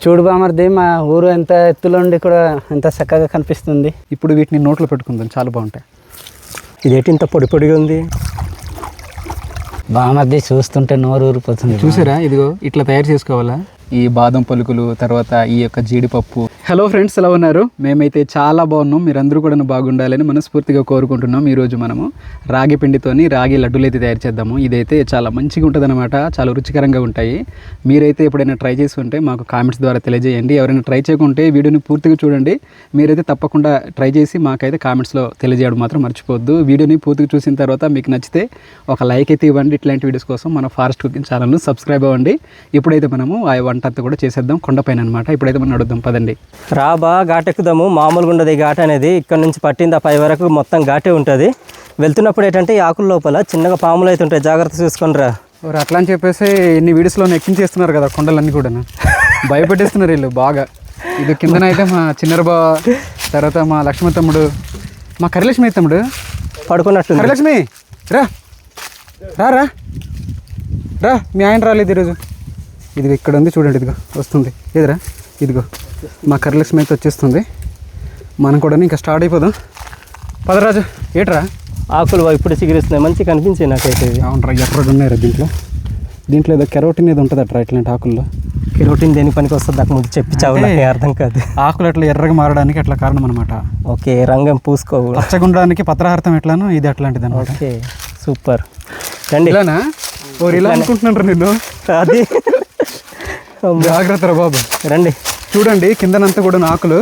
చూడు బామర్ది, మా ఊరు ఎంత ఎత్తులో ఉండి కూడా ఎంత చక్కగా కనిపిస్తుంది. ఇప్పుడు వీటిని నోట్లో పెట్టుకుందాం, చాలా బాగుంటాయి. ఇదేంటి ఇంత పొడి పొడిగా ఉంది? బామర్ది చూస్తుంటే నోరు ఊరిపోతుంది. చూసారా, ఇదిగో ఇట్లా తయారు చేసుకోవాలా ఈ బాదం పలుకులు, తర్వాత ఈ యొక్క జీడిపప్పు. హలో ఫ్రెండ్స్, ఎలా ఉన్నారు? మేమైతే చాలా బాగున్నాం. మీరందరూ కూడా బాగుండాలని మనస్ఫూర్తిగా కోరుకుంటున్నాం. ఈరోజు మనము రాగి పిండితోని రాగి లడ్డూలు అయితే తయారు చేద్దాము. ఇదైతే చాలా మంచిగా ఉంటుంది అనమాట, చాలా రుచికరంగా ఉంటాయి. మీరైతే ఎప్పుడైనా ట్రై చేసి ఉంటే మాకు కామెంట్స్ ద్వారా తెలియజేయండి. ఎవరైనా ట్రై చేయకుంటే వీడియోని పూర్తిగా చూడండి. మీరైతే తప్పకుండా ట్రై చేసి మాకైతే కామెంట్స్లో తెలియజేయడం మాత్రం మర్చిపోవద్దు. వీడియోని పూర్తిగా చూసిన తర్వాత మీకు నచ్చితే ఒక లైక్ అయితే ఇవ్వండి. ఇట్లాంటి వీడియోస్ కోసం మన ఫారెస్ట్ కుకింగ్ ఛానల్ను సబ్స్క్రైబ్ అవ్వండి. ఇప్పుడైతే మనము ఆ వంట అంతా కూడా చేసేద్దాం కొండపైన అనమాట. ఇప్పుడైతే మనం నడుద్దాం, పదండి. రాబా ఘాటెక్కుదాము. మామూలుగా ఉండదు ఈ ఘాట్ అనేది. ఇక్కడ నుంచి పట్టింది ఆ పై వరకు మొత్తం ఘాటే ఉంటుంది. వెళ్తున్నప్పుడు ఏంటంటే ఈ ఆకుల లోపల చిన్నగా పాములు అయితే ఉంటాయి, జాగ్రత్త చూసుకొని రా. అట్లా అని చెప్పేసి ఇన్ని వీడియోస్లో ఎక్కించేస్తున్నారు కదా కొండలన్నీ కూడా, భయపెట్టేస్తున్నారు వీళ్ళు బాగా. ఇది కిందనైతే మా చిన్నర బావ, తర్వాత మా లక్ష్మీ తమ్ముడు, మా కరిలక్ష్మి తమ్ముడు పడుకున్నట్టు. కరిలక్ష్మి రా రా రా రా, మీ ఆయన రాలేదు ఈరోజు. ఇదిగో ఇక్కడ ఉంది చూడండి, ఇదిగో వస్తుంది. ఎదురా ఇదిగో మా కరిలక్ష్మి అయితే వచ్చేస్తుంది. మనం కూడా ఇంకా స్టార్ట్ అయిపోదాం. పదరాజు ఏట్రా ఆకులు ఇప్పుడు చిగురిస్తున్నాయి, మంచి కనిపించాయి నాకైతే. అవునరా, ఎర్రగా ఉన్నాయిరా దీంట్లో ఏదో కెరోటిన్ ఏదో ఉంటుంది అట్రా ఇట్లాంటి ఆకుల్లో. కెరోటిన్ దేని పనికి వస్తుంది నాకు ముందు చెప్పిచావు, నాకు అర్థం కాదు. ఆకులు అట్లా ఎర్రగా మారడానికి అట్లా కారణం అనమాట. ఓకే, రంగం పూసుకోవు. పచ్చగుండడానికి పత్రహారతం ఎట్లానో ఇది అట్లాంటిది అనమాట. Okay super. రండి. ఇలానా ఇలా అనుకుంటున్నాను నేను. అది జాగ్రత్త రా బాబు. రండి. చూడండి కిందనంతా కూడా ఆకులు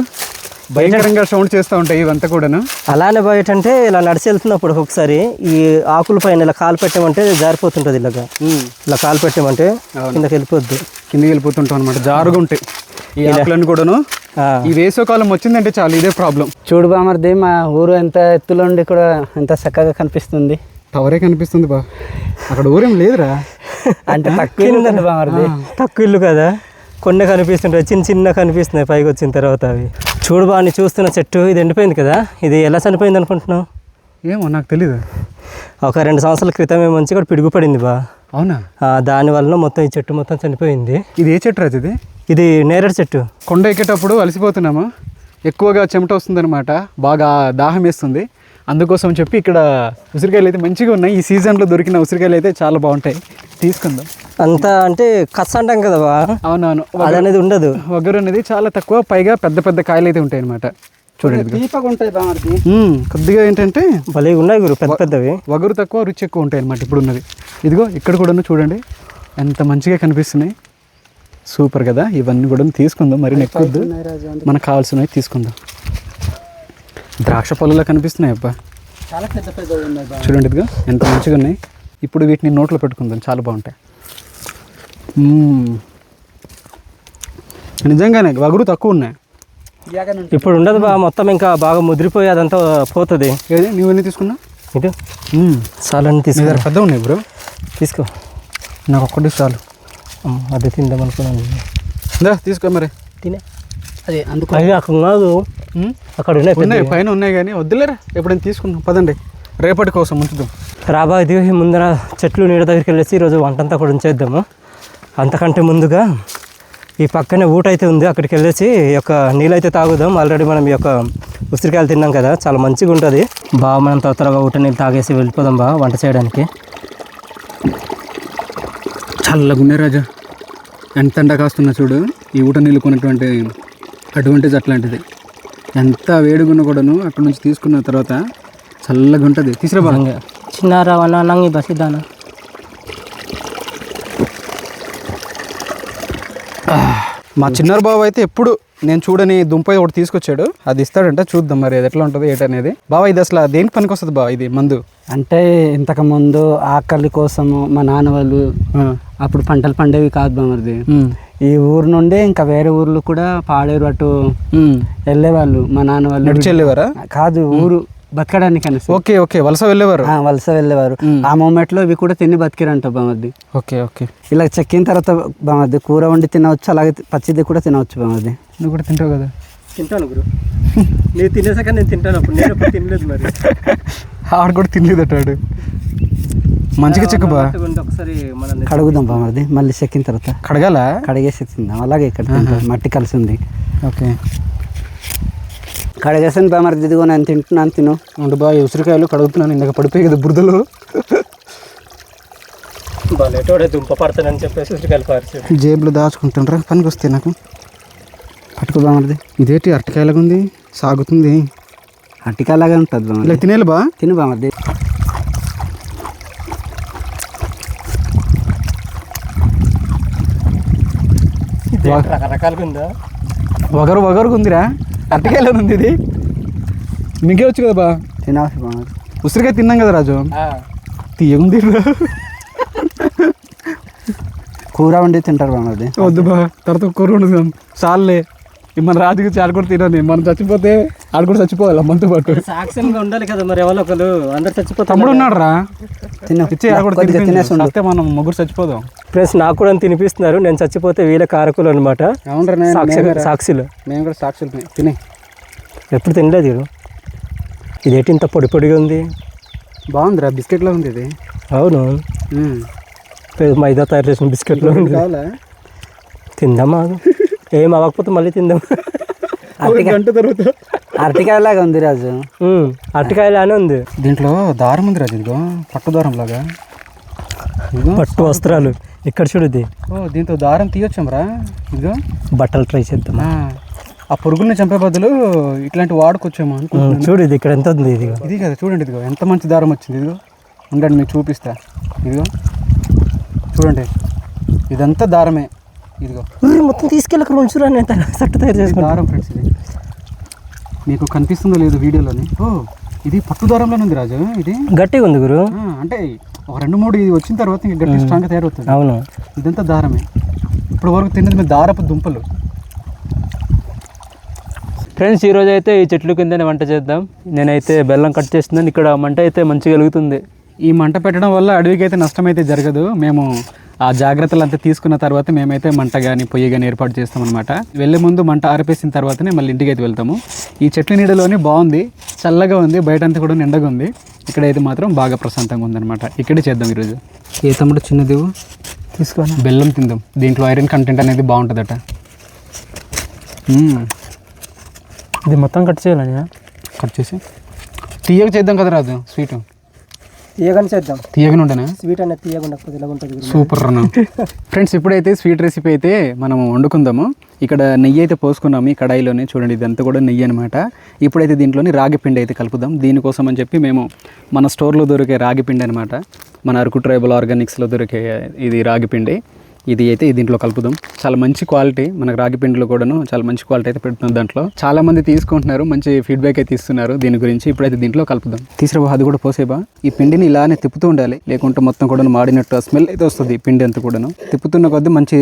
భయంకరంగా సౌండ్ చేస్తూ ఉంటాయి ఇవంతా కూడాను. అలానే బయట అంటే ఇలా నడిచి వెళ్తున్నప్పుడు ఒకసారి ఈ ఆకుల పైన ఇలా కాలు పెట్టామంటే జారిపోతుంటుంది. ఇలాగా ఇలా కాలు పెట్టామంటే కిందకి వెళ్ళిపోద్ది, కిందకి వెళ్ళిపోతుంటాం అనమాట. జారుగా ఉంటాయి ఈ ఆకులన్నీ కూడాను. ఈ వేసవకాలం వచ్చిందంటే చాలు ఇదే ప్రాబ్లం. చూడు బామర్ది, మా ఊరు ఎంత ఎత్తులో ఉండి కూడా ఎంత చక్కగా కనిపిస్తుంది. టవరే కనిపిస్తుంది బా, అక్కడ ఊరేం లేదురా. అంటే తక్కువ ఉందండి బామర్ది. తక్కువ ఇల్లు కదా, కొన్ని కనిపిస్తుంటాయి, చిన్న చిన్న కనిపిస్తున్నాయి పైకి వచ్చిన తర్వాత. అవి చూడు బా, నీ చూస్తున్న చెట్టు ఇది ఎండిపోయింది కదా, ఇది ఎలా చనిపోయింది అనుకుంటున్నావు? ఏమో నాకు తెలీదు. ఒక 2 సంవత్సరాల క్రితమే మంచి కూడా పిడుగు పడింది బా. అవునా? దానివల్ల మొత్తం ఈ చెట్టు మొత్తం చనిపోయింది. ఇది ఏ చెట్టు రాజు? ఇది నేరేడు చెట్టు. కొండ ఎక్కేటప్పుడు అలసిపోతున్నాము, ఎక్కువగా చెమట వస్తుందన్నమాట, బాగా దాహం వేస్తుంది. అందుకోసం చెప్పి ఇక్కడ ఉసిరికాయలు అయితే మంచిగా ఉన్నాయి. ఈ సీజన్లో దొరికిన ఉసిరికాయలు అయితే చాలా బాగుంటాయి, తీసుకుందాం. అంతా అంటే కచ్చ అంటాం కదా బా. అవునవును, అది అనేది ఉండదు. వగరు అనేది చాలా తక్కువ, పైగా పెద్ద పెద్ద కాయలు అయితే ఉంటాయి అనమాట. చూడండి దీపగా ఉంటాయి బామర్ది. కొద్దిగా ఏంటంటే భలే ఉన్నాయి గురు, పెద్ద పెద్దవి. వగరు తక్కువ, రుచి ఎక్కువ ఉంటాయి అనమాట. ఇప్పుడు ఉన్నది ఇదిగో ఇక్కడ కూడా చూడండి ఎంత మంచిగా కనిపిస్తున్నాయి. సూపర్ కదా. ఇవన్నీ కూడా తీసుకుందాం, మరి నెక్కొద్దు, మనకు కావాల్సినవి తీసుకుందాం. ద్రాక్ష పళ్ళులా కనిపిస్తున్నాయి అబ్బా, చాలా పెద్ద పెద్దగా ఉన్నాయి. చూడండి ఇదిగో ఎంత మంచిగా ఉన్నాయి. ఇప్పుడు వీటిని నోట్లో పెట్టుకుందాం, చాలా బాగుంటాయి. నిజంగానే వగరు తక్కువ ఉన్నాయి. ఇప్పుడు ఉండదు బా, మొత్తం ఇంకా బాగా ముదిరిపోయి అదంతా పోతుంది. ఏది నువ్వన్నీ తీసుకున్నా? ఇది చాలని తీసుకో. పెద్ద ఉన్నాయి బ్రో, తీసుకో. నాకు ఒక్కటి చాలు. అదే తిందాం అనుకున్నాను. తీసుకో మరి. తినే అదే అందుకు అక్కడ కాదు, అక్కడ ఉన్నాయి పైన ఉన్నాయి కానీ వద్దులేరా, ఎప్పుడైనా తీసుకుందాం. పదండి, రేపటి కోసం ఉంచుదాం. రాబా, ఇది ముందర చెట్లు నీడ దగ్గరికి వెళ్ళేసి ఈరోజు వంటంతా కూడా ఉంచేద్దాము. అంతకంటే ముందుగా ఈ పక్కనే ఊట అయితే ఉంది, అక్కడికి వెళ్ళేసి ఈ యొక్క నీళ్ళైతే తాగుదాం. ఆల్రెడీ మనం ఈ యొక్క ఉసిరికాయలు తిన్నాం కదా, చాలా మంచిగా ఉంటుంది. బాగా మనం త్వరగా ఊట నీళ్ళు తాగేసి వెళ్ళిపోదాం బా వంట చేయడానికి. చల్లగా ఉన్నాయి రాజా, ఎంత ఎండ కాస్తున్నా చూడు. ఈ ఊట నీళ్ళు కొన్నటువంటి అడ్వాంటేజ్ అట్లాంటిది. ఎంత వేడిగున్నా కూడాను అక్కడ నుంచి తీసుకున్న తర్వాత చల్లగా ఉంటుంది. తీసుకురా బాగా. చిన్నారా నంగి బసిదానా. మా చిన్నారు బాబు అయితే ఎప్పుడు నేను చూడని దుంప ఒకటి తీసుకొచ్చాడు, అది ఇస్తాడంట. చూద్దాం మరి అది ఎట్లా ఉంటుంది ఏంటనేది. బాబా ఇది అసలు దేనికి పనికి వస్తుంది బా? ఇది మందు అంటే ఇంతకు ముందు ఆకలి కోసము మా నాన్న వాళ్ళు అప్పుడు పంటలు పండేవి కాదు బామర్ది. ఈ ఊరు నుండి ఇంకా వేరే ఊర్లు కూడా పాడేరు అటు వెళ్ళేవాళ్ళు. మా నాన్న వాళ్ళు నడిచి వెళ్ళేవారా? కాదు, ఊరు బతకడానికి అనేసి. ఓకే ఓకే, వలస వెళ్ళేవారు. వలస వెళ్ళేవారు. ఆ మూమెంట్ లో ఇవి కూడా తిని బతికిరంట బామర్ది. Okay okay. ఇలా చెక్కిన తర్వాత బామర్ది కూర వండి తినవచ్చు, అలాగే పచ్చిది కూడా తినవచ్చు బామర్ది. నువ్వు కూడా తింటావు కదా? తింటాను గురు, నేను తినేసాక నేను తింటాను. అప్పుడు నేను ఎప్పుడు తినలేదు, మరి ఆడు కూడా తినలేదు అట్టాడు. మంచిగా చెక్కు బా. ఒకసారి మన కడుగుదాం బామర్ది, మళ్ళీ చెక్కిన తర్వాత కడగాల? కడిగేసి తిందాం. అలాగే ఇక్కడ తింటాం. మట్టి కలిసి ఉంది. ఓకే, కడిగేసాను బామర్ది. ఇదిగో నేను తింటున్నాను, తిను. ఉండు బా, ఈ ఉసిరికాయలు కడుగుతున్నాను. ఇందాక పడిపోయి కదా బురదలు. బలెటోడే దుంప పడతానని చెప్పేసి ఉసిరికాయలు పారేసాడు. జేబులో దాచుకుంటుండ్రా, పనికి వస్తాయి నాకు. పట్టుకో బామర్ది. ఇదేంటి అరటికాయలాగా ఉంది, సాగుతుంది. అట్టికాలాగా ఉంటుంది బామర్ది. ఇలా తినేయాలి బా. తిను బామర్ది. రకరకాలుగా ఉందా? వగరుగా ఉందిరా, అరటికాయలా ఉంది ఇది. నీకే వచ్చు కదా బా. తినాల్సి బామర్ది. ఉసిరికాయ తిన్నాం కదా రాజు, తీయగుంది. కూర వండి తింటారు బామర్ది. వద్దు బా, తర్వాత కూర వండుదాం. చాలులే, మన రాజుకి చాలు కూడా తినాలి. మనం చచ్చిపోతే ఆడు కూడా చచ్చిపోవాలి మనతో పాటు. సాక్ష్యంగా ఉండాలి కదా మరి, ఎవరో ఒకరు అందరు చచ్చిపోతారు. తమ్ముడు ఉన్నాడు రా, తిను. ఇచ్చే ఆడ కూడా కొద్దిగా తినేసి ఉండు. వస్తే మనం ముగ్గురు చచ్చిపోదాం. ఫ్రెండ్స్ నాకు కూడా తినిపిస్తున్నారు. నేను చచ్చిపోతే వీళ్ళ కారకులు అనమాట, అవునరా, సాక్షులు. మేము కూడా సాక్షులు. తినే ఎప్పుడు తినలేదు వీడు. ఇదేంటి ఇంత పొడి పొడిగా ఉంది? బాగుందిరా, బిస్కెట్లో ఉంది ఇది. అవును, మైదా తయారు చేసిన బిస్కెట్లో ఉంది. కావాలా? తిందామా? ఏం అవ్వకపోతే మళ్ళీ తిందాం. గంట తర్వాత అరటికాయలాగా ఉంది రాజు. అరటికాయలానే ఉంది. దీంట్లో దారం ఉంది రాజు, ఇదిగో పట్టు దారం లాగా. పట్టు వస్త్రాలు ఇక్కడ చూడుది. ఓ, దీంతో దారం తీయొచ్చాంరా. ఇదిగో బట్టలు ట్రై చేద్దాం. ఆ పురుగుల్ని చంపే బదులు ఇట్లాంటి వాడుకొచ్చాము అనుకుంటున్నాను. చూడు ఇది ఇక్కడ ఎంత ఉంది. ఇది ఇది కదా చూడండి, ఇదిగో ఎంత మంచి దారం వచ్చింది. ఇదిగో ఉండండి మీకు చూపిస్తా. ఇదిగో చూడండి, ఇదంతా దారమే. ఇదిగో మొత్తం తీసుకెళ్ళక ఉంచురా, నేను సట్టు తయారు చేసుకుంటా. దారం ఫ్రెండ్స్, ఇది మీకు కనిపిస్తుందో లేదు వీడియోలోని. ఓ, ఇది పట్టు దారంలోనే ఉంది రాజు. ఇది గట్టిగా ఉంది గురు. అంటే ఒక 2-3 ఇది వచ్చిన తర్వాత ఇంకా గట్టి స్ట్రాంగ్గా తయారవుతుంది. అవును, ఇదంతా దారమే. ఇప్పుడు వరకు తిన్నది మీ దారపు దుంపలు. ఫ్రెండ్స్ ఈరోజు అయితే ఈ చెట్ల కిందనే వంట చేద్దాం. నేనైతే బెల్లం కట్ చేస్తున్నాను. ఇక్కడ మంట అయితే మంచిగా వెలుగుతుంది. ఈ మంట పెట్టడం వల్ల అడవికి అయితే నష్టం అయితే జరగదు. మేము ఆ జాగ్రత్తలు అంతా తీసుకున్న తర్వాత మేమైతే మంట కానీ పొయ్యి కానీ ఏర్పాటు చేస్తామన్నమాట. వెళ్ళే ముందు మంట ఆరిపేసిన తర్వాతనే మళ్ళీ ఇంటికి అయితే వెళ్తాము. ఈ చెట్ల నీడలోనే బాగుంది, చల్లగా ఉంది, బయట అంతా కూడా ఎండగా ఉంది. ఇక్కడైతే మాత్రం బాగా ప్రశాంతంగా ఉందన్నమాట. ఇక్కడే చేద్దాం ఈరోజు. ఏ తమ్ముడు చిన్నది తీసుకోండి, బెల్లం తిందాం. దీంట్లో ఐరన్ కంటెంట్ అనేది బాగుంటుందట. ఇది మొత్తం కట్ చేయాలని కట్ చేసి తీయగా చేద్దాం కదా రాజు. స్వీట్ తీయగానే చేద్దాం. తీయగానే ఉండనా? స్వీట్ అనేది తీయకుండా ఉంటుంది. సూపర్ అన్న. ఫ్రెండ్స్ ఇప్పుడైతే స్వీట్ రెసిపీ అయితే మనం వండుకుందాము. ఇక్కడ నెయ్యి అయితే పోసుకున్నాము ఈ కడాయిలోనే. చూడండి, ఇదంతా కూడా నెయ్యి అనమాట. ఇప్పుడైతే దీంట్లోని రాగి పిండి అయితే కలుపుదాం. దీనికోసం అని చెప్పి మేము మన స్టోర్లో దొరికే రాగి పిండి అనమాట, మన అరకు ట్రైబల్ ఆర్గానిక్స్లో దొరికే ఇది రాగి పిండి. ఇది అయితే దీంట్లో కలుపుదాం. చాలా మంచి క్వాలిటీ, మనకు రాగి పిండిలో కూడాను చాలా మంచి క్వాలిటీ అయితే పెడుతుంది. దాంట్లో చాలా మంది తీసుకుంటున్నారు, మంచి ఫీడ్బ్యాక్ అయితే ఇస్తున్నారు దీని గురించి. ఇప్పుడైతే దీంట్లో కలుపుదాం. తీసిరా, అది కూడా పోసేబా. ఈ పిండిని ఇలానే తిప్పుతూ ఉండాలి, లేకుంటే మొత్తం కూడా మాడినట్టు స్మెల్ అయితే వస్తుంది. ఈ పిండి అంతా కూడాను తిప్పుతున్న కొద్దీ మంచి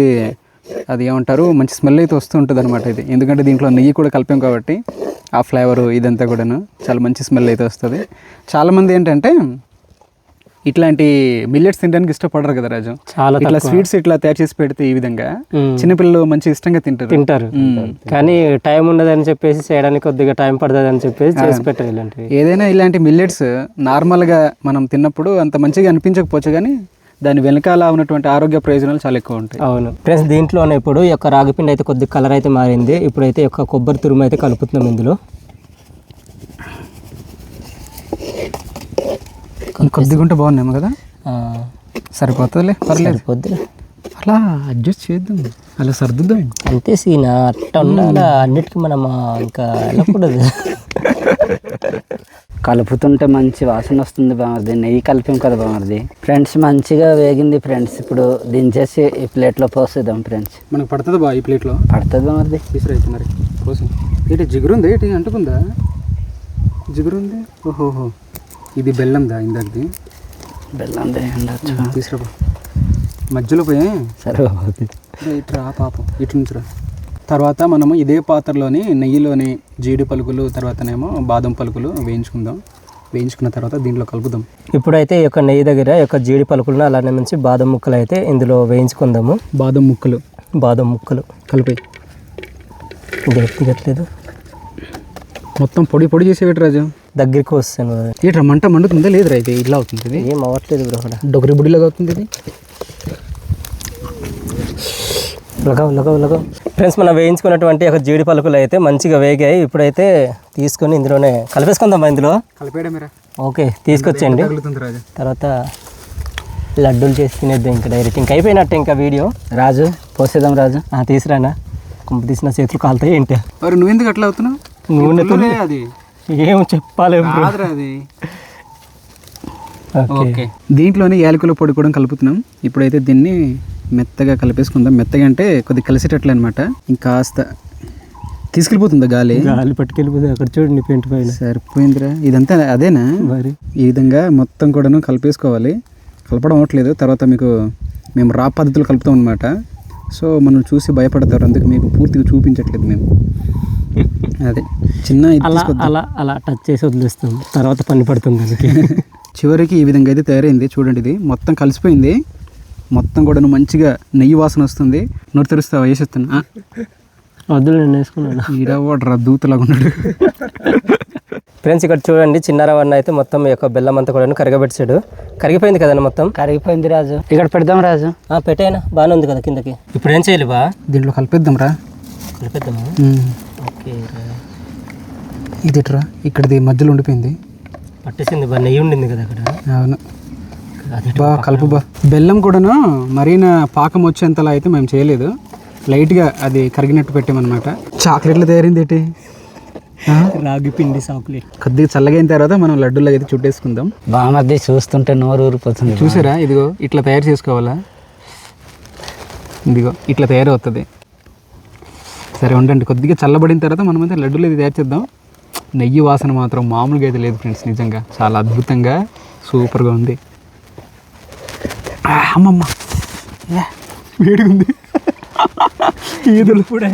అది ఏమంటారు మంచి స్మెల్ అయితే వస్తూ ఉంటుంది అనమాట. ఇది ఎందుకంటే దీంట్లో నెయ్యి కూడా కలిపాం కాబట్టి ఆ ఫ్లేవరు ఇదంతా కూడాను చాలా మంచి స్మెల్ అయితే వస్తుంది. చాలామంది ఏంటంటే ఇట్లాంటి మిల్లెట్స్ తినడానికి ఇష్టపడరు కదా రాజు. చాలా ఇట్లా స్వీట్స్ ఇట్లా తయారు చేసి పెడితే ఈ విధంగా చిన్నపిల్లలు మంచి ఇష్టంగా తింటారు. కానీ టైం ఉండదని చెప్పేసి చేయడానికి కొద్దిగా టైం పడుతుంది అని చెప్పేసి చేసి పెట్టారు ఇలాంటివి. ఏదైనా ఇలాంటి మిల్లెట్స్ నార్మల్గా మనం తిన్నప్పుడు అంత మంచిగా అనిపించకపోవచ్చు, కానీ దాని వెనకాల ఉన్నటువంటి ఆరోగ్య ప్రయోజనాలు చాలా ఎక్కువ ఉంటాయి. అవును ఫ్రెండ్స్, దీంట్లోనే ఇప్పుడు ఈ యొక్క రాగిపిండి అయితే కొద్దిగా కలర్ అయితే మారింది. ఇప్పుడైతే ఈ యొక్క కొబ్బరి తురుము అయితే కలుపుతున్నాం ఇందులో. కొద్దిగా ఉంటే బాగున్నాము కదా, సరిపోతుందిలే, పర్లేదు, అలా అడ్జస్ట్ చేద్దాం, అలా సర్దుద్దాం. అంతే సీనా, అట్లా ఉండాలి. అన్నిటికీ మనం ఇంకా వెళ్ళకూడదు. కలుపుతుంటే మంచి వాసన వస్తుంది బామర్ది. నెయ్యి కలిపాం కదా బామర్ది. ఫ్రెండ్స్ మంచిగా వేగింది ఫ్రెండ్స్. ఇప్పుడు దించేసి ఈ ప్లేట్లో పోసేద్దాం ఫ్రెండ్స్. మనకు పడుతుంది బా ఈ ప్లేట్లో? పడుతుంది బామర్ది. తీసురైతే మరి పోసి. ఏంటి జిగురుంది, ఏంటి అంటుకుందా? జిగురుంది. ఓహోహో, ఇది బెల్లందా? ఇందాకది బెల్లం తీసుకురా మధ్యలో పోయి. సరే ఇట్రా పాపం, ఇటు నుంచి రా. తర్వాత మనము ఇదే పాత్రలోని నెయ్యిలోని జీడి పలుకులు, తర్వాతనేమో బాదం పలుకులు వేయించుకుందాం. వేయించుకున్న తర్వాత దీంట్లో కలుపుదాం. ఇప్పుడైతే ఈ యొక్క నెయ్యి దగ్గర ఈ యొక్క జీడి పలుకులను అలానే మంచి బాదం ముక్కలు అయితే ఇందులో వేయించుకుందాము. బాదం ముక్కలు కలిపి గట్లేదు, మొత్తం పొడి పొడి చేసేవి రాజు. దగ్గరికి వస్తాను. ఏంట్రా మంట మండుతుందా లేదురా? అయితే ఇట్లా అవుతుంది ఇది, ఏం అవ్వట్లేదు బ్రో. అక్కడ డొగరి బుడిలాగా అవుతుంది ఇది. లగవు. ఫ్రెండ్స్, మనం వేయించుకున్నటువంటి ఒక జీడి పలుకులు అయితే మంచిగా వేగాయి. ఇప్పుడైతే తీసుకొని ఇందులోనే కలిపేసుకుందాం. ఇందులో కలిపేయడమేరా. ఓకే, తీసుకొచ్చేయండి. తగులుతుంది రాజు. తర్వాత లడ్డూలు చేసి తినేద్దాం. ఇంకా డైరెక్ట్ ఇంకా అయిపోయినట్టే ఇంకా వీడియో. రాజు పోసేద్దాం రాజు. తీసురానా, కుంప తీసిన చేతులు కాలుతాయి ఏంటి? మరి నువ్వెందుకు అట్లా అవుతున్నావు? నూనెతో అది ఏం చెప్పాలి bro. కాదురా అది. ఓకే, ఓకే, దీంట్లోనే యాలకుల పొడి కూడా కలుపుతున్నాం. ఇప్పుడైతే దీన్ని మెత్తగా కలిపేసుకుందాం. మెత్తగా అంటే కొద్దిగా కలిసేటట్లు అనమాట. ఇంకాస్త తీసుకెళ్ళిపోతుందా గాలి? గాలి పట్టుకెళ్ళిపోతుంది. అక్కడ చూడండి పెయింట్ పైన. సరిపోయిందిరా. ఇదంతా అదేనా? మరి ఈ విధంగా మొత్తం కూడాను కలిపేసుకోవాలి. కలపడం అవ్వట్లేదు, తర్వాత మీకు మేము రా పద్ధతులు కలుపుతాం అనమాట. సో మనం చూసి భయపడతారు, అందుకు మీకు పూర్తిగా చూపించట్లేదు మేము. అదే చిన్న ఇది అలా తీసుకొద్దాం. అలా అలా టచ్ చేసి వదిలేస్తాం, తర్వాత పని పడుతుంది దానికి. చివరికి ఈ విధంగా అయితే తయారైంది. చూడండి, ఇది మొత్తం కలిసిపోయింది. మొత్తం కూడా మంచిగా నెయ్యి వాసన వస్తుంది. నోరు తెరుస్తావా? వేసేస్తున్నా. వద్దులు నేను వేసుకున్నాను. ఈడవాడ్రా దూతలాగా ఉన్నాడు. ఫ్రెండ్స్, ఇక్కడ చూడండి, చిన్నారవన్న అయితే మొత్తం ఈ యొక్క బెల్లం అంతా కూడా కరగబెట్టాడు. కరిగిపోయింది కదన్న మొత్తం. కరిగిపోయింది రాజు. ఇక్కడ పెడదాం రాజు. పెట్టాయినా బాగానే ఉంది కదా కిందకి. ఇప్పుడు ఏం చేయాలి బా? దీంట్లో కలిపేద్దాం రా. కలిపేద్దామా? ఓకే, ఇదిట్రా, ఇక్కడది మధ్యలో ఉండిపోయింది. పట్టేసింది బా, నెయ్యి ఉండింది కదా అక్కడ. అవును అదే బా, కలుపు బా. బెల్లం కూడాను మరీన పాకం వచ్చేంతలా అయితే మేము చేయలేదు. లైట్గా అది కరిగినట్టు పెట్టామన్నమాట. చాక్లెట్లు తయారైంది ఏంటి? రాగి పిండి చాక్లెట్. కొద్దిగా చల్లగైన తర్వాత మనం లడ్డూలు అయితే చుట్టేసుకుందాం. బామర్ది చూస్తుంటే నోరు ఊరిపోతుంది. చూసారా? ఇదిగో ఇట్లా తయారు చేసుకోవాలా? ఇదిగో ఇట్లా తయారవుతుంది. సరే ఉండండి, కొద్దిగా చల్లబడిన తర్వాత మనం అయితే లడ్డూలు అయితే తయారు చేద్దాం. నెయ్యి వాసన మాత్రం మామూలుగా అయితే లేదు ఫ్రెండ్స్. నిజంగా చాలా అద్భుతంగా సూపర్గా ఉంది. అమ్మమ్మ వేడిగా ఉంది. ఈదులు కూడా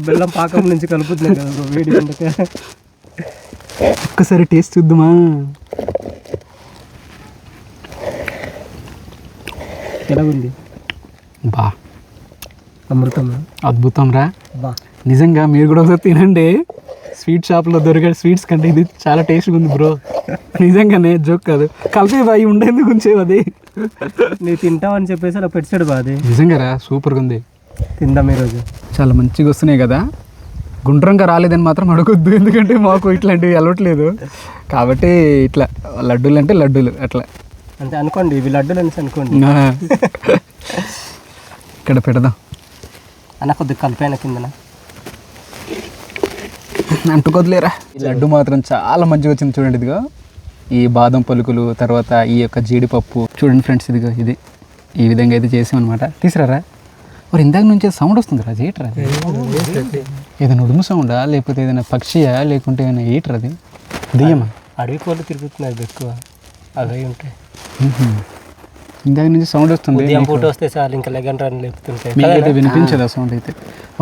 బెల్లం పాకం నుంచి కలుపుతున్నాయి కదా వేడి. ఒక్కసారి టేస్ట్ చూద్దామా? ఎలా ఉంది బా, అమృతం. అద్భుతం రా. బా, నిజంగా మీరు కూడా ఒకసారి తినండి. స్వీట్ షాప్లో దొరికే స్వీట్స్ కంటే ఇది చాలా టేస్ట్గా ఉంది బ్రో. నిజంగానే జోక్ కాదు. కలిపే బాయి ఉండేందుకు ఉంచేవి అది. నువ్వు తింటావని చెప్పేసి అలా పెట్టాడు బా. అది నిజంగా రా, సూపర్గా ఉంది. తిందాం ఈరోజు. చాలా మంచిగా వస్తున్నాయి కదా. గుండ్రంగా రాలేదని మాత్రం అడగొద్దు, ఎందుకంటే మాకు ఇట్లాంటివి అలవట్లేదు. కాబట్టి ఇట్లా లడ్డూలు అంటే లడ్డూలు అట్లా అంటే అనుకోండి, ఇవి లడ్డూలు అనేసి అనుకోండి. ఇక్కడ పెడదాం అన్న, కొద్దిగా కలిపాయిన కిందన అంటుకొదిలేరా. ఈ లడ్డు మాత్రం చాలా మంచిగా వచ్చింది. చూడండి, ఇదిగో ఈ బాదం పలుకులు, తర్వాత ఈ యొక్క జీడిపప్పు. చూడండి ఫ్రెండ్స్, ఇదిగో ఇది ఈ విధంగా అయితే చేసామన్నమాట. తీసుకురారా. మరి ఇందాక నుంచి సౌండ్ వస్తుంది రా. ఏట్రా? ఏదైనా ఉడుము సౌండా, లేకపోతే ఏదైనా పక్షియా, లేకుంటే ఏదైనా ఏట్రా? అది దెయ్యమా? అడవి కోళ్ళు తిరుగుతున్నాయి ఎక్కువ, అవి ఉంటాయి. ఇందాక నుంచి సౌండ్ వస్తుంది. పూట వస్తే చాలు, ఇంకా లెగన్ రన్ లేపుతుంటాయి. మీకైతే వినిపించదు ఆ సౌండ్ అయితే.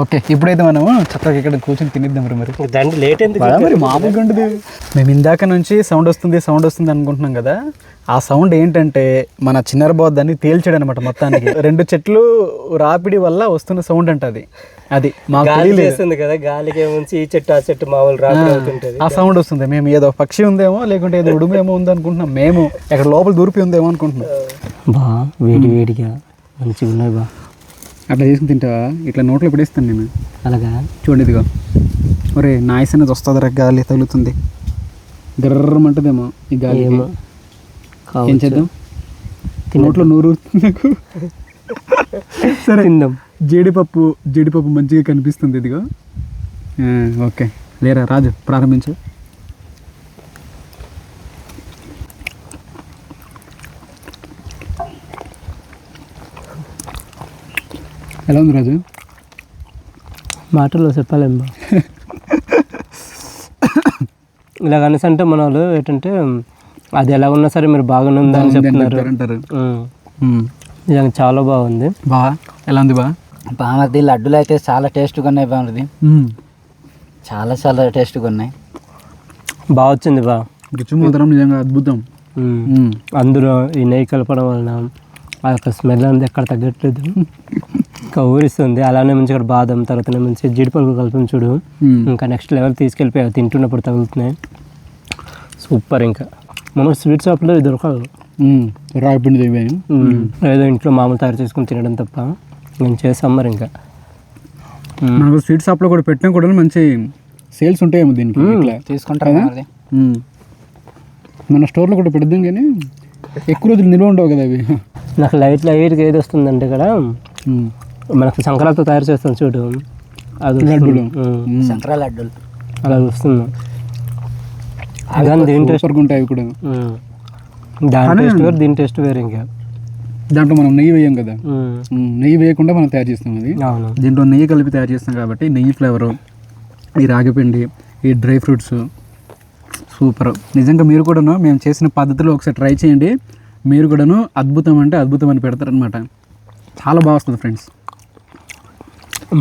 ఓకే, ఇప్పుడైతే మనము చక్కగా ఇక్కడ కూర్చొని తినిద్దాం మరి. దాన్ని లేట్ ఎందుకు? మరి మామూలుగా ఉండదు. మేము ఇందాక నుంచి సౌండ్ వస్తుంది అనుకుంటున్నాం కదా. ఆ సౌండ్ ఏంటంటే మన చిన్నరబాబు దాన్ని తేల్చాడు అనమాట మొత్తానికి. 2 చెట్లు రాపిడి వల్ల వస్తున్న సౌండ్ అంట అది. అది మాకు తెలియలేదు కదా. గాలికి ఏముంచి ఈ చెట్టు ఆ చెట్టు మామూలు రాపిడి అవుతుంటది, ఆ సౌండ్ వస్తుంది. మేము ఏదో పక్షి ఉందేమో, లేకుంటే ఏదో ఉడుము ఏమో ఉంది అనుకుంటున్నాం. మేము ఎక్కడ లోపల దూరిపి ఉందేమో అనుకుంటున్నాం. బా, వేడి వేడిగా మంచిగా ఉన్నాయి బా. అట్లా చేసుకుని తింటావా? ఇట్లా నోట్లో పెడేస్తాను నేను. అలాగా చూడండి, ఇదిగో. ఒరే, నాయిస్ అనేది వస్తుంది రా, గాలి తగులుతుంది. గర్రమంటదేమో ఈ గాలి. ఏం చేద్దాం? నోట్లో నూరు నాకు. సరే తిందాం. జీడిపప్పు మంచిగా కనిపిస్తుంది. ఇదిగో. ఓకే, లేరా రాజు, ప్రారంభించు. ఎలా ఉంది రాజు? మాటల్లో చెప్పలేం బా. ఇలా కనీసం అంటే మన వాళ్ళు ఏంటంటే అది ఎలా ఉన్నా సరే మీరు బాగానే ఉందని చెప్తున్నారు అంటారు. నిజంగా చాలా బాగుంది. బా, ఎలా ఉంది బా? బామర్ది లడ్డూలు అయితే చాలా టేస్ట్గా ఉన్నాయి బామర్ది. చాలా చాలా టేస్ట్గా ఉన్నాయి. బాగా వచ్చింది బా. రుచి మాత్రం నిజంగా అద్భుతం. అందులో ఈ నెయ్యి కలపడం వలన ఆ యొక్క స్మెల్ అనేది ఎక్కడ తగ్గట్లేదు, ఇంకా ఊరిస్తుంది. అలానే మంచి ఇక్కడ బాదం, తర్వాత మంచి జీడిపలుకు కలిపి చూడు, ఇంకా నెక్స్ట్ లెవెల్ తీసుకెళ్ళిపోయావు. తింటున్నప్పుడు తగులుతున్నాయి. సూపర్. ఇంకా మన స్వీట్ షాప్లో ఇది దొరకదు. రాగి పిండి ఇవే ఏదో ఇంట్లో మామూలు తయారు చేసుకుని తినడం తప్ప నేను చేసాం మరి. ఇంకా మనకు స్వీట్ షాప్లో కూడా పెట్టినా కూడా మంచి సేల్స్ ఉంటాయేమో దీనికి. ఇట్లా తీసుకుంటారు కదా. మన స్టోర్లో కూడా పెడదాం కానీ ఎక్కువ రోజులు నిల్వ ఉండవు కదా అవి. నాకు లైట్గా ఏది వస్తుందంటే ఇక్కడ మనకు సంక్రాంతితో తయారు చేస్తాం చూడు, అది లడ్డూలు. సంక్రాంతి లడ్డూలు అలా వస్తుంది. కానీ దీని టేస్ట్ ఉంటాయి అవి కూడా. దాని టేస్ట్ వేరు, దీని టేస్ట్ వేరు. ఇంకా దాంట్లో మనం నెయ్యి వేయం కదా, నెయ్యి వేయకుండా మనం తయారు చేస్తాం అది. అవును, దీంట్లో నెయ్యి కలిపి తయారు చేస్తాం కాబట్టి నెయ్యి ఫ్లేవరు, ఈ రాగిపిండి, ఈ డ్రై ఫ్రూట్స్ సూపర్. నిజంగా మీరు కూడాను మేము చేసిన పద్ధతిలో ఒకసారి ట్రై చేయండి. మీరు కూడాను అద్భుతం అంటే అద్భుతం అని పెడతారనమాట. చాలా బాగా వస్తుంది ఫ్రెండ్స్.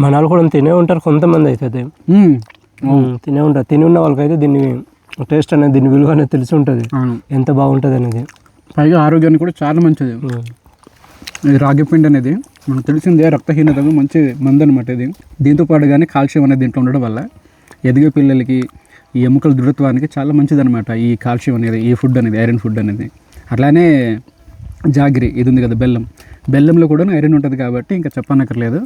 మనాలు కూడా తినే ఉంటారు కొంతమంది అయితే. అది తినే ఉంటారు. తిని ఉన్న వాళ్ళకైతే దీన్ని టేస్ట్ అనేది, దీని విలువ అనేది తెలిసి ఉంటుంది, ఎంత బాగుంటుంది అనేది. పైగా ఆరోగ్యానికి కూడా చాలా మంచిది. ఇది రాగి పిండి అనేది మనకు తెలిసిందే రక్తహీనతకు మంచి మందు అనమాట ఇది. దీంతో పాటు కానీ కాల్షియం అనేది దీంట్లో ఉండడం వల్ల ఎదిగే పిల్లలకి, ఈ ఎముకల దృఢత్వానికి చాలా మంచిది అనమాట ఈ కాల్షియం అనేది, ఈ ఫుడ్ అనేది, ఐరన్ ఫుడ్ అనేది. అట్లానే జాగిరి ఇది ఉంది కదా, బెల్లంలో కూడా ఐరన్ ఉంటుంది కాబట్టి ఇంకా చెప్పనక్కర్లేదు.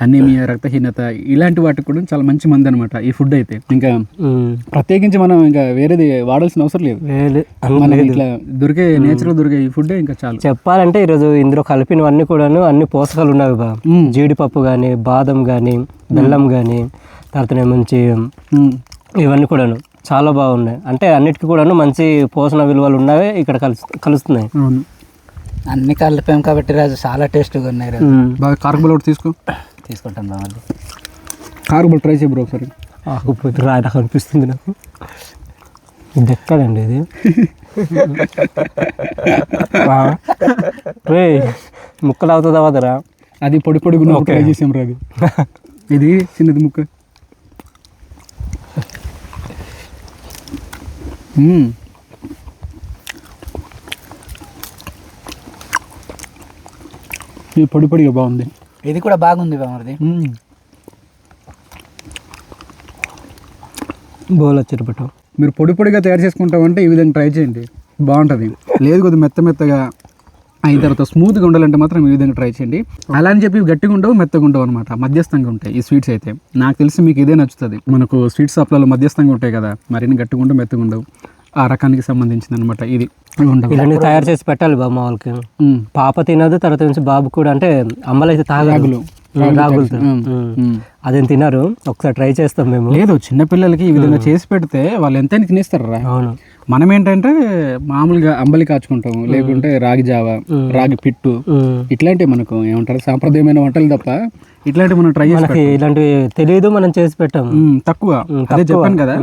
అనీమియా, రక్తహీనత ఇలాంటి వాటికి కూడా చాలా మంచి మంది అనమాట ఈ ఫుడ్ అయితే. ఇంకా ప్రత్యేకించి మనం ఇంకా వేరేది వాడాల్సిన అవసరం లేదు. మనకి ఇట్లా దొరికే నేచురల్ దొరికే ఈ ఫుడ్ ఇంకా చాలు. చెప్పాలంటే ఈరోజు ఇందులో కలిపినవన్నీ కూడాను అన్ని పోషకాలు ఉన్నాయి బా. జీడిపప్పు కానీ, బాదం కానీ, బెల్లం కానీ, తర్వాత మంచి ఇవన్నీ కూడాను చాలా బాగున్నాయి. అంటే అన్నిటికీ కూడాను మంచి పోషణ విలువలు ఉన్నవి ఇక్కడ కలుస్తున్నాయి. అన్ని కలిపాం కాబట్టి రాజు చాలా టేస్ట్గా ఉన్నాయి. బాగా కారబుల్ ఒకటి తీసుకుంటాను బాగా. కారబుల్ ట్రై చేయ బ్రో ఒకసారి. ఆకుపోతే రాయట కనిపిస్తుంది నాకు. ఇది ఎక్కడండి ఇది? రే ముక్కలు అవుతుందా వదరా? అది పొడి పొడిగా ట్రై చేసాం రా. అది ఇది చిన్నది ముక్క. ఇది పొడి పొడిగా బాగుంది. ఇది కూడా బాగుంది బామర్ది. బోల్ చిరుపట్టు మీరు పొడి పొడిగా తయారు చేసుకుంటామంటే ఈ విధంగా ట్రై చేయండి, బాగుంటుంది. లేదు కొద్దిగా మెత్తగా అయిన తర్వాత స్మూత్గా ఉండాలంటే మాత్రం ఈ విధంగా ట్రై చేయండి. అలా అని చెప్పి గట్టిగా ఉండవు, మెత్తగా ఉండవు అనమాట, మధ్యస్థంగా ఉంటాయి ఈ స్వీట్స్ అయితే. నాకు తెలిసి మీకు ఇదే నచ్చుతుంది. మనకు స్వీట్ షాప్లలో మధ్యస్థంగా ఉంటాయి కదా, మరిన్ని గట్టిగా ఉండవు, మెత్తగా ఉండవు. ఆ రకానికి సంబంధించింది అనమాట ఇది. ఇవన్నీ తయారు చేసి పెట్టాలి బాబు మా వాళ్ళకి. పాప తినదు, తర్వాత నుంచి బాబు కూడా. అంటే అమ్మలు అయితే తాగాగులు రాగులతో అదేం తినరు. ఒకసారి ట్రై చేస్తాం మేము. లేదు, చిన్నపిల్లలకి ఈ విధంగా చేసి పెడితే వాళ్ళు ఎంతైనా తినేస్తారు రా. అవును, మనం ఏంటంటే మామూలుగా అంబలి కాచుకుంటాము, లేకుంటే రాగి జావ, రాగి పిట్టు, ఇట్లాంటివి మనకు ఏమంటారు సాంప్రదాయమైన వంటలు తప్ప ఇట్లాంటివి మనం ట్రై చేసి ఇలాంటివి తెలియదు, మనం చేసి పెట్టాము తక్కువ. అదే చెప్పాను కదా,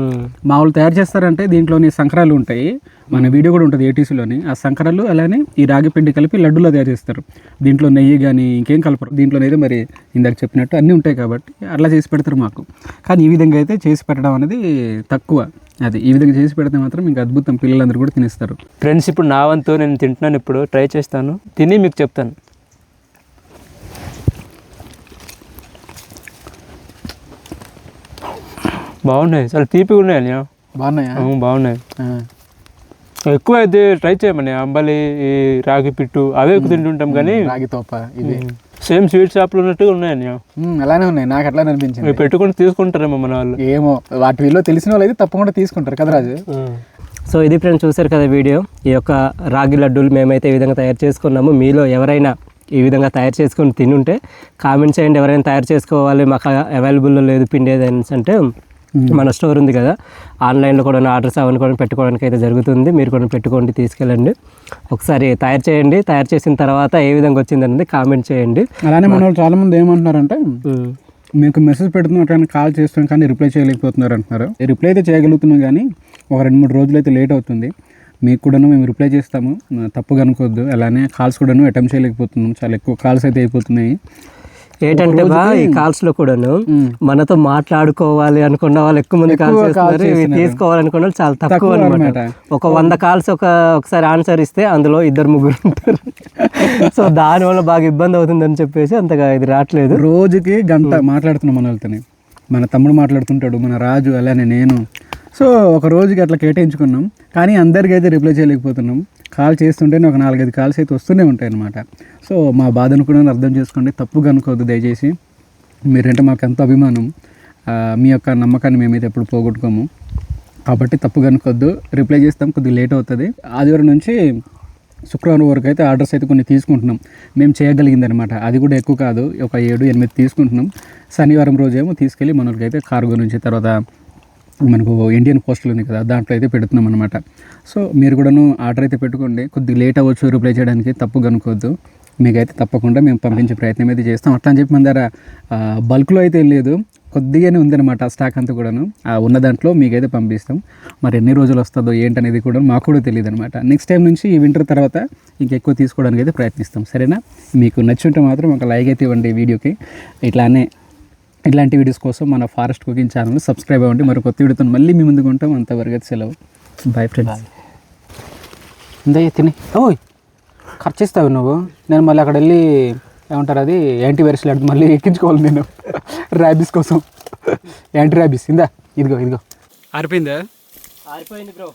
మామూలు తయారు చేస్తారంటే దీంట్లోని సంక్రాలు ఉంటాయి, మన వీడియో కూడా ఉంటుంది ఏటీసీలోని. ఆ సంక్రాలు అలానే ఈ రాగి పిండి కలిపి లడ్డూలో తయారు చేస్తారు. దీంట్లో నెయ్యి కానీ ఇంకేం కలపరు. దీంట్లోనైతే మరి ఇందాక చెప్పినట్టు అన్నీ ఉంటాయి కాబట్టి అట్లా చేసి పెడతారు మాకు. కానీ ఈ విధంగా అయితే చేసి పెట్టడం అనేది తక్కువ. అది ఈ విధంగా చేసి పెడితే మాత్రం ఇంకా అద్భుతం, పిల్లలందరూ కూడా తినేస్తారు. ఫ్రెండ్స్, ఇప్పుడు నా వంతు నేను తింటున్నాను, ఇప్పుడు ట్రై చేస్తాను, తిని మీకు చెప్తాను. బాగున్నాయి, చాలా తీపిగా ఉన్నాయి అన్నయ్య. బాగున్నాయా? బాగున్నాయి. ఎక్కువ అయితే ట్రై చేయమని అంబలి, ఈ రాగి పిట్టు అవే ఎక్కువ తింటుంటాం, కానీ రాగి తోప ఇవి సేమ్ స్వీట్ షాప్లో ఉన్నట్టుగా ఉన్నాయి అన్నయ్య. అలానే ఉన్నాయి, నాకు అట్లానే అనిపించింది. పెట్టుకుని తీసుకుంటారేమో మన వాళ్ళు. ఏమో వాటి వీళ్ళు తెలిసిన వాళ్ళు అయితే తప్పకుండా తీసుకుంటారు కదా రాజు. సో ఇది ఫ్రెండ్స్, చూసారు కదా వీడియో. ఈ యొక్క రాగి లడ్డూలు మేమైతే ఈ విధంగా తయారు చేసుకున్నాము. మీలో ఎవరైనా ఈ విధంగా తయారు చేసుకొని తినుంటే కామెంట్ చేయండి. ఎవరైనా తయారు చేసుకోవాలి, మాకు అవైలబుల్లో లేదు పిండి ఏదైనా అంటే మన స్టోర్ ఉంది కదా, ఆన్లైన్లో కూడా ఆర్డర్స్ అవన్నీ కూడా పెట్టుకోవడానికి అయితే జరుగుతుంది. మీరు కూడా పెట్టుకోండి, తీసుకెళ్ళండి, ఒకసారి తయారు చేయండి. తయారు చేసిన తర్వాత ఏ విధంగా వచ్చింది అనేది కామెంట్ చేయండి. అలానే మన వాళ్ళు చాలామంది ఏమంటున్నారంటే, మీకు మెసేజ్ పెడుతున్నారు, కాల్ చేస్తాం కానీ రిప్లై చేయలేకపోతున్నారు అంటున్నారు. రిప్లై అయితే చేయగలుగుతున్నాం కానీ ఒక 2-3 రోజులు అయితే లేట్ అవుతుంది. మీకు కూడాను మేము రిప్లై చేస్తాము, తప్పుగా అనుకోవద్దు. అలానే కాల్స్ కూడాను అటెంప్ట్ చేయలేకపోతున్నాం, చాలా ఎక్కువ కాల్స్ అయితే అయిపోతున్నాయి. ఏంటంటే బా ఈ కాల్స్ లో కూడాను మనతో మాట్లాడుకోవాలి అనుకున్న వాళ్ళు ఎక్కువ మంది కాల్స్ చేస్తున్నారు, ఇవి తీసుకోవాలనుకున్న వాళ్ళు చాలా తక్కువ అనమాట. ఒక 100 కాల్స్ ఒకసారి ఆన్సర్ ఇస్తే అందులో 2-3 ఉంటారు. సో దానివల్ల బాగా ఇబ్బంది అవుతుందని చెప్పేసి అంతగా ఇది రావట్లేదు. రోజుకి 1 గంట మాట్లాడుతున్నాం మన వాళ్ళతోనే. మన తమ్ముడు మాట్లాడుతుంటాడు, మన రాజు, అలానే నేను, సో ఒక రోజుకి అట్లా కేటాయించుకున్నాం, కానీ అందరికీ అయితే రిప్లై చేయలేకపోతున్నాం. కాల్ చేస్తుంటేనే ఒక 4-5 కాల్స్ అయితే వస్తూనే ఉంటాయి అన్నమాట. సో మా బాధను కూడా అర్థం చేసుకోండి, తప్పుగా అనుకోవద్దు దయచేసి. మీరంటే మాకు ఎంతో అభిమానం, మీ యొక్క నమ్మకాన్ని మేమైతే ఎప్పుడు పోగొట్టుకోము, కాబట్టి తప్పుగా అనుకోవద్దు. రిప్లై చేస్తాం, కొద్దిగా లేట్ అవుతుంది. ఆదివారం నుంచి శుక్రవారం వరకు అయితే ఆర్డర్స్ అయితే కొన్ని తీసుకుంటున్నాం, మేము చేయగలిగింది అనమాట. అది కూడా ఎక్కువ కాదు, ఒక 7-8 తీసుకుంటున్నాం. శనివారం రోజేమో తీసుకెళ్ళి మనకైతే కార్గో నుంచి, తర్వాత మనకు ఇండియన్ పోస్టులు ఉంది కదా, దాంట్లో అయితే పెడుతున్నాం అనమాట. సో మీరు కూడాను ఆర్డర్ అయితే పెట్టుకోండి. కొద్దిగా లేట్ అవ్వచ్చు రిప్లై చేయడానికి, తప్పుగా అనుకోవద్దు. మీకైతే తప్పకుండా మేము పంపించే ప్రయత్నం అయితే చేస్తాం. అట్లా అని చెప్పి మన దగ్గర బల్క్లో అయితే ఏం లేదు, కొద్దిగానే ఉందన్నమాట స్టాక్ అంతా కూడాను. ఉన్న దాంట్లో మీకైతే పంపిస్తాం. మరి ఎన్ని రోజులు వస్తుందో ఏంటనేది కూడా మాకు కూడా తెలియదు అనమాట. నెక్స్ట్ టైం నుంచి ఈ వింటర్ తర్వాత ఇంకెక్కువ తీసుకోవడానికి అయితే ప్రయత్నిస్తాం. సరేనా? మీకు నచ్చుంటే మాత్రం ఒక లైక్ అయితే ఇవ్వండి వీడియోకి. ఇట్లాంటి వీడియోస్ కోసం మన ఫారెస్ట్ కుకింగ్ ఛానల్ సబ్స్క్రైబ్ అవ్వండి. మరి కొత్త వీడియోతో మళ్ళీ మీ ముందుకు ఉంటాం. అంతవరకు అయితే సెలవు. Bye friends. ఇందా తిని ఓయ్ ఖర్చు ఇస్తావు నువ్వు, నేను మళ్ళీ అక్కడ వెళ్ళి ఏమంటారు అది యాంటీవైరస్ లాంటి మళ్ళీ ఎక్కించుకోవాలి నేను ర్యాబీస్ కోసం. యాంటీ ర్యాబీస్ ఇందా ఇదిగో ఆరిపోయిందా? ఆరిపోయింది బ్రో.